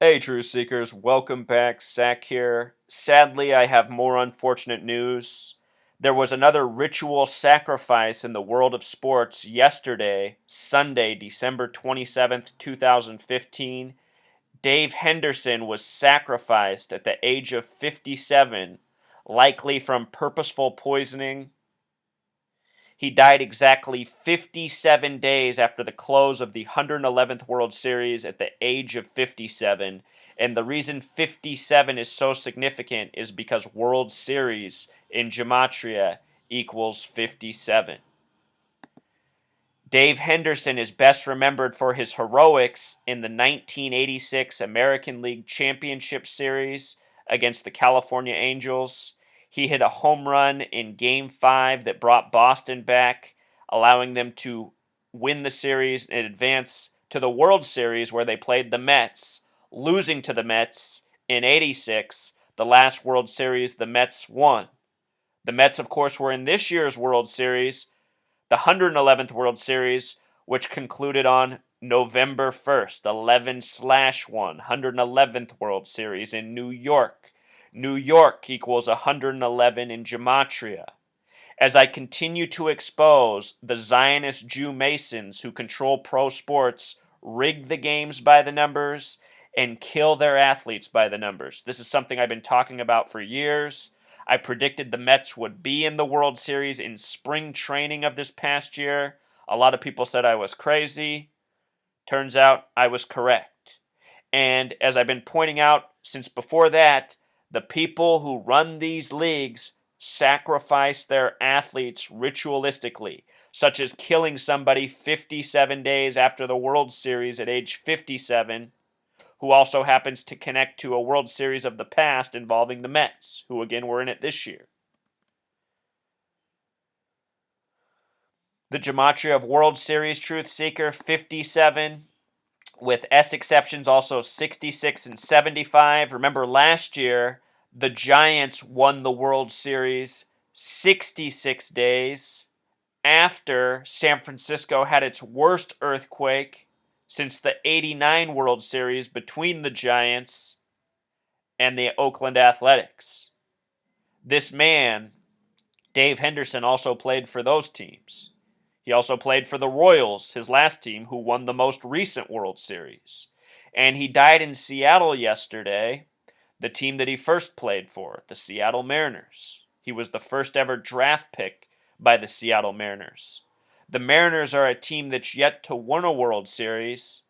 Hey, Truth Seekers, welcome back. Zach here. Sadly, I have more unfortunate news. There was another ritual sacrifice in the world of sports yesterday, Sunday, December 27th, 2015. Dave Henderson was sacrificed at the age of 57, likely from purposeful poisoning. He died exactly 57 days after the close of the 111th World Series at the age of 57. And the reason 57 is so significant is because World Series in Gematria equals 57. Dave Henderson is best remembered for his heroics in the 1986 American League Championship Series against the California Angels. He hit a home run in Game 5 that brought Boston back, allowing them to win the series and advance to the World Series where they played the Mets, losing to the Mets in 86, the last World Series the Mets won. The Mets, of course, were in this year's World Series, the 111th World Series, which concluded on November 1st, 11/1, 111th World Series in New York. New York equals 111 in Gematria. As I continue to expose the Zionist Jew Masons who control pro sports, rig the games by the numbers, and kill their athletes by the numbers. This is something I've been talking about for years. I predicted the Mets would be in the World Series in spring training of this past year. A lot of people said I was crazy. Turns out I was correct. And as I've been pointing out since before that, the people who run these leagues sacrifice their athletes ritualistically, such as killing somebody 57 days after the World Series at age 57, who also happens to connect to a World Series of the past involving the Mets, who again were in it this year. The Gematria of World Series Truth Seeker 57, with S exceptions also 66 and 75. Remember last year, the Giants won the World Series 66 days after San Francisco had its worst earthquake since the 89 World Series between the Giants and the Oakland Athletics. This man, Dave Henderson, also played for those teams. He also played for the Royals, his last team, who won the most recent World Series. And he died in Seattle yesterday, the team that he first played for, the Seattle Mariners. He was the first ever draft pick by the Seattle Mariners. The Mariners are a team that's yet to win a World Series.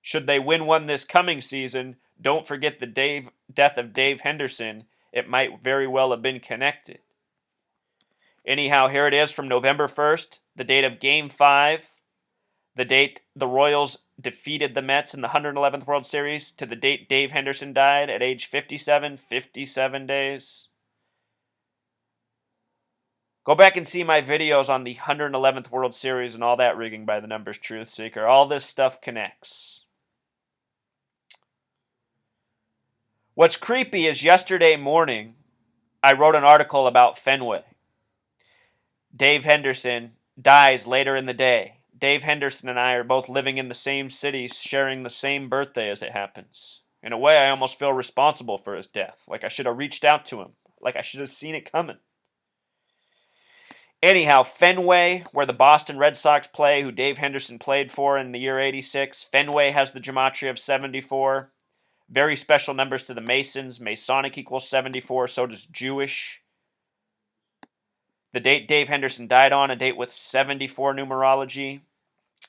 Should they win one this coming season, don't forget the death of Dave Henderson. It might very well have been connected. Anyhow, here it is from November 1st, the date of Game 5, the date the Royals defeated the Mets in the 111th World Series, to the date Dave Henderson died at age 57, 57 days. Go back and see my videos on the 111th World Series and all that rigging by the numbers, Truth Seeker. All this stuff connects. What's creepy is yesterday morning, I wrote an article about Fenway. Dave Henderson dies later in the day. Dave Henderson and I are both living in the same city, sharing the same birthday as it happens. In a way, I almost feel responsible for his death. Like I should have reached out to him. Like I should have seen it coming. Anyhow, Fenway, where the Boston Red Sox play, who Dave Henderson played for in the year 86, Fenway has the gematria of 74. Very special numbers to the Masons. Masonic equals 74, so does Jewish. The date Dave Henderson died on, a date with 74 numerology.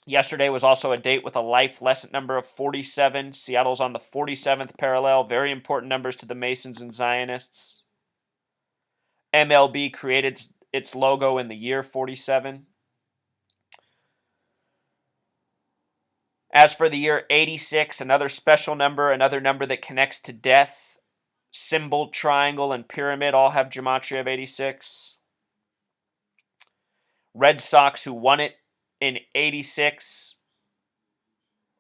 Yesterday was also a date with a life lesson number of 47. Seattle's on the 47th parallel. Very important numbers to the Masons and Zionists. MLB created its logo in the year 47. As for the year 86, another special number, another number that connects to death. Symbol, triangle, and pyramid all have gematria of 86. Red Sox, who won it in 86,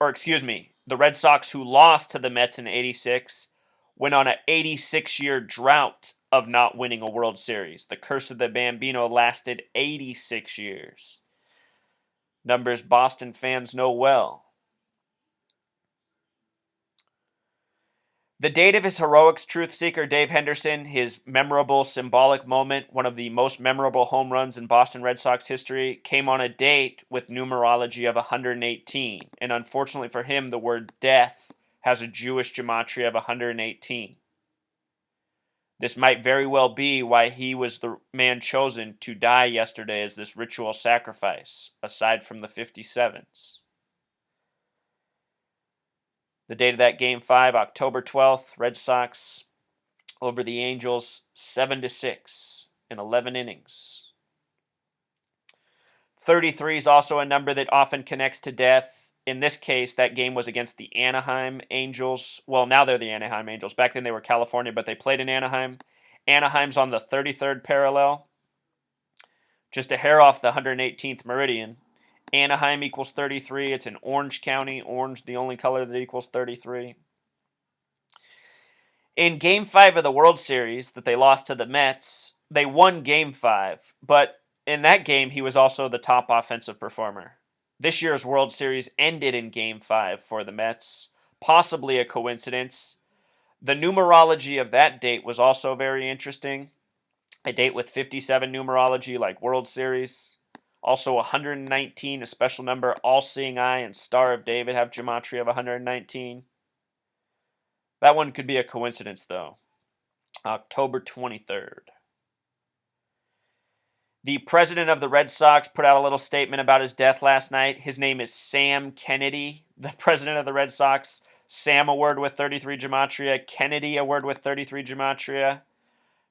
the Red Sox, who lost to the Mets in 86, went on an 86-year drought of not winning a World Series. The curse of the Bambino lasted 86 years. Numbers Boston fans know well. The date of his heroics, truth seeker Dave Henderson, his memorable symbolic moment, one of the most memorable home runs in Boston Red Sox history, came on a date with numerology of 118. And unfortunately for him, the word death has a Jewish gematria of 118. This might very well be why he was the man chosen to die yesterday as this ritual sacrifice, aside from the 57s. The date of that Game 5, October 12th, Red Sox over the Angels 7-6 in 11 innings. 33 is also a number that often connects to death. In this case, that game was against the Anaheim Angels. Well, now they're the Anaheim Angels. Back then they were California, but they played in Anaheim. Anaheim's on the 33rd parallel, just a hair off the 118th meridian. Anaheim equals 33. It's in Orange County. Orange, the only color that equals 33. In Game 5 of the World Series that they lost to the Mets, they won Game 5. But in that game, he was also the top offensive performer. This year's World Series ended in Game 5 for the Mets. Possibly a coincidence. The numerology of that date was also very interesting. A date with 57 numerology like World Series. Also 119, a special number. All-Seeing Eye and Star of David have gematria of 119. That one could be a coincidence, though. October 23rd. The president of the Red Sox put out a little statement about his death last night. His name is Sam Kennedy, the president of the Red Sox. Sam, a word with 33 gematria. Kennedy, a word with 33 gematria.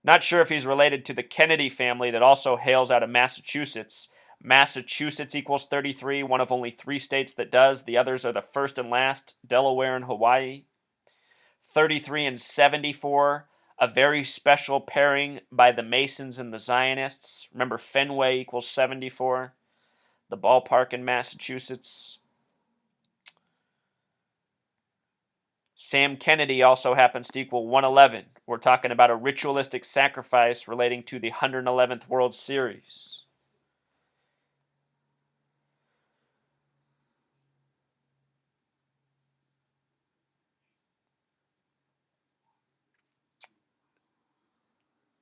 Not sure if he's related to the Kennedy family that also hails out of Massachusetts. Massachusetts equals 33, one of only 3 states that does. The others are the first and last, Delaware and Hawaii. 33 and 74, a very special pairing by the Masons and the Zionists. Remember, Fenway equals 74, the ballpark in Massachusetts. Sam Kennedy also happens to equal 111. We're talking about a ritualistic sacrifice relating to the 111th World Series.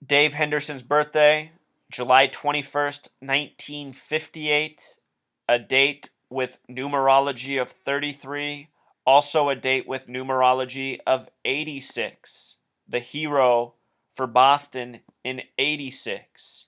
Dave Henderson's birthday, July 21st, 1958, a date with numerology of 33, also a date with numerology of 86, the hero for Boston in 86.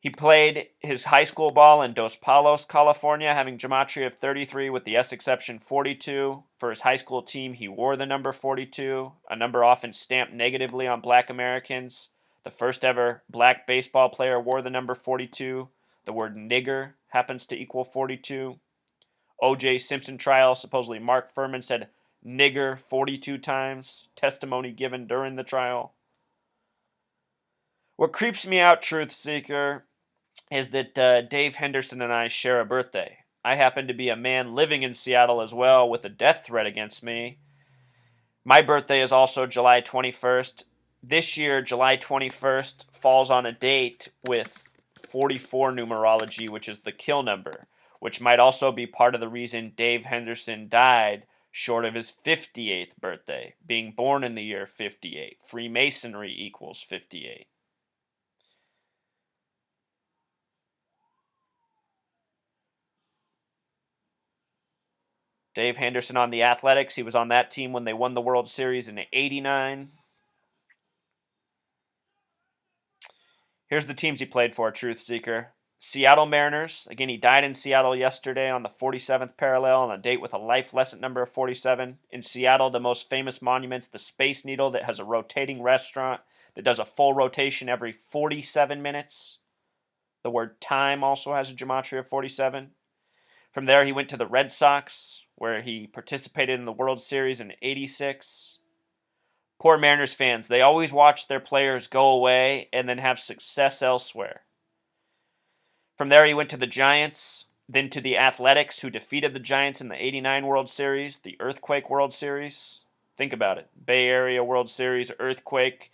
He played his high school ball in Dos Palos, California, having gematria of 33 with the S exception 42. For his high school team, he wore the number 42, a number often stamped negatively on black Americans. The first ever black baseball player wore the number 42. The word nigger happens to equal 42. O.J. Simpson trial, supposedly Mark Furman said nigger 42 times, testimony given during the trial. What creeps me out, truth seeker, is that Dave Henderson and I share a birthday. I happen to be a man living in Seattle as well with a death threat against me. My birthday is also July 21st. This year, July 21st falls on a date with 44 numerology, which is the kill number, which might also be part of the reason Dave Henderson died short of his 58th birthday, being born in the year 58. Freemasonry equals 58. Dave Henderson on the Athletics. He was on that team when they won the World Series in '89. Here's the teams he played for, Truth Seeker. Seattle Mariners. Again, he died in Seattle yesterday on the 47th parallel on a date with a life lesson number of 47. In Seattle, the most famous monument's the Space Needle that has a rotating restaurant that does a full rotation every 47 minutes. The word time also has a gematria of 47. From there, he went to the Red Sox, where he participated in the World Series in '86. Poor Mariners fans, they always watch their players go away and then have success elsewhere. From there, he went to the Giants, then to the Athletics, who defeated the Giants in the '89 World Series, the Earthquake World Series. Think about it. Bay Area World Series, Earthquake.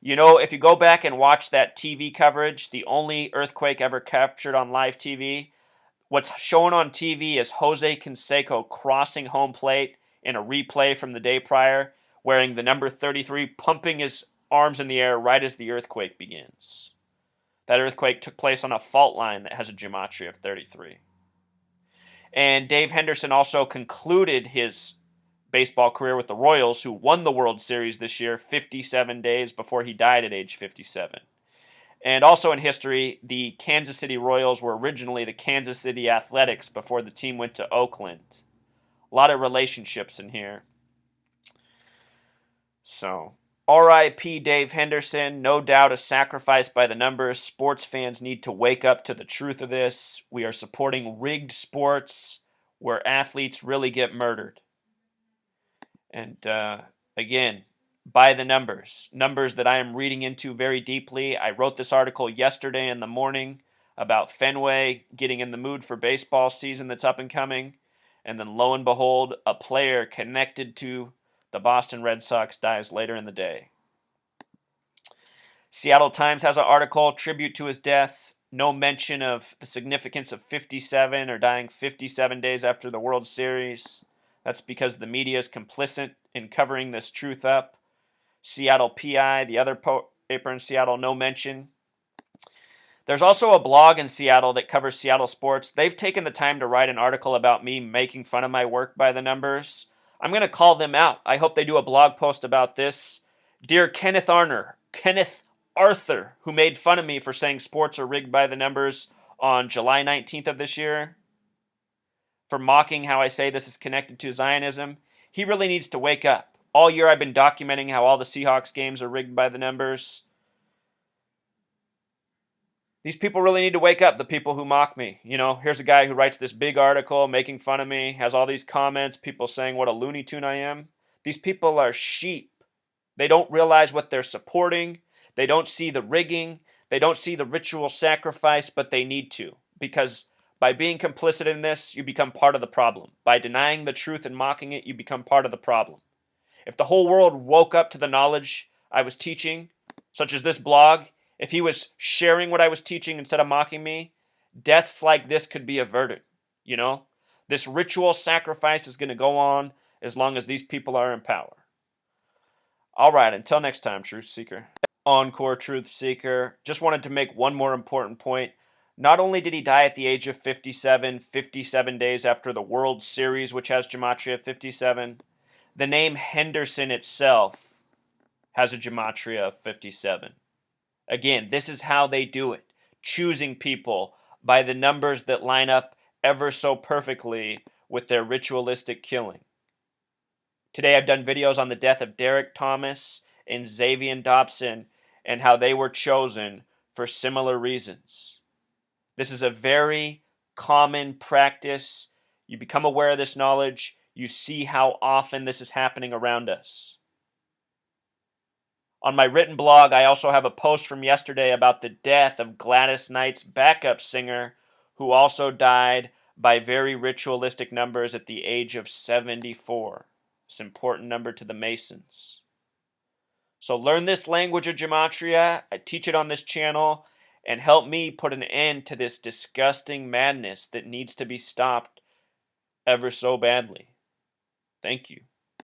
You know, if you go back and watch that TV coverage, the only earthquake ever captured on live TV, what's shown on TV is Jose Canseco crossing home plate in a replay from the day prior. wearing the number 33, pumping his arms in the air right as the earthquake begins. That earthquake took place on a fault line that has a gematria of 33. And Dave Henderson also concluded his baseball career with the Royals, who won the World Series this year 57 days before he died at age 57. And also in history, the Kansas City Royals were originally the Kansas City Athletics before the team went to Oakland. A lot of relationships in here. So, R.I.P. Dave Henderson. No doubt a sacrifice by the numbers. Sports fans need to wake up to the truth of this. We are supporting rigged sports where athletes really get murdered. And again, by the numbers. Numbers that I am reading into very deeply. I wrote this article yesterday in the morning about Fenway getting in the mood for baseball season that's up and coming. And then lo and behold, a player connected to the Boston Red Sox dies later in the day. Seattle Times has an article, tribute to his death. No mention of the significance of 57 or dying 57 days after the World Series. That's because the media is complicit in covering this truth up. Seattle PI, the other paper in Seattle, no mention. There's also a blog in Seattle that covers Seattle sports. They've taken the time to write an article about me making fun of my work by the numbers. I'm going to call them out. I hope they do a blog post about this. Dear Kenneth Arthur, who made fun of me for saying sports are rigged by the numbers on July 19th of this year, for mocking how I say this is connected to Zionism, he really needs to wake up. All year I've been documenting how all the Seahawks games are rigged by the numbers. These people really need to wake up, the people who mock me. You know, here's a guy who writes this big article making fun of me, has all these comments, people saying what a Looney Tune I am. These people are sheep. They don't realize what they're supporting. They don't see the rigging. They don't see the ritual sacrifice, but they need to. Because by being complicit in this, you become part of the problem. By denying the truth and mocking it, you become part of the problem. If the whole world woke up to the knowledge I was teaching, such as this blog, if he was sharing what I was teaching instead of mocking me, deaths like this could be averted. You know, this ritual sacrifice is going to go on as long as these people are in power. All right, until next time, Truth Seeker. Encore Truth Seeker. Just wanted to make one more important point. Not only did he die at the age of 57, 57 days after the World Series, which has gematria 57, the name Henderson itself has a gematria of 57. Again, this is how they do it. Choosing people by the numbers that line up ever so perfectly with their ritualistic killing. Today I've done videos on the death of Derek Thomas and Xavier Dobson and how they were chosen for similar reasons. This is a very common practice. You become aware of this knowledge. You see how often this is happening around us. On my written blog, I also have a post from yesterday about the death of Gladys Knight's backup singer, who also died by very ritualistic numbers at the age of 74. It's an important number to the Masons. So learn this language of gematria. I teach it on this channel, and help me put an end to this disgusting madness that needs to be stopped ever so badly. Thank you.